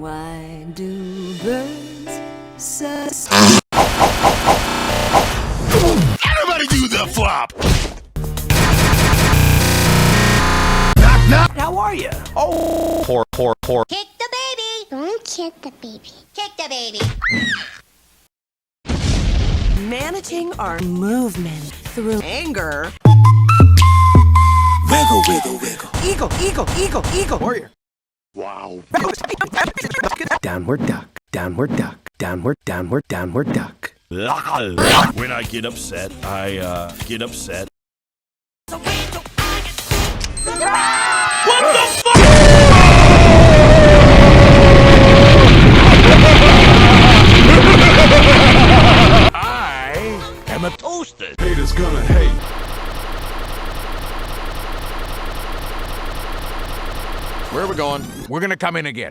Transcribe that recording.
Why do birds sus? Everybody do the flop! Knock, knock! How are you? Oh, poor. Kick the baby! Don't kick the baby. Kick the baby! Managing our movement through anger. Wiggle, wiggle, wiggle. Eagle, eagle, eagle, eagle. Warrior. Wow. Downward duck, downward duck, downward, downward, downward duck. When I get upset, I get upset. What the fuck? I am a toaster. Haters gonna hate. Where are we going? We're gonna come in again.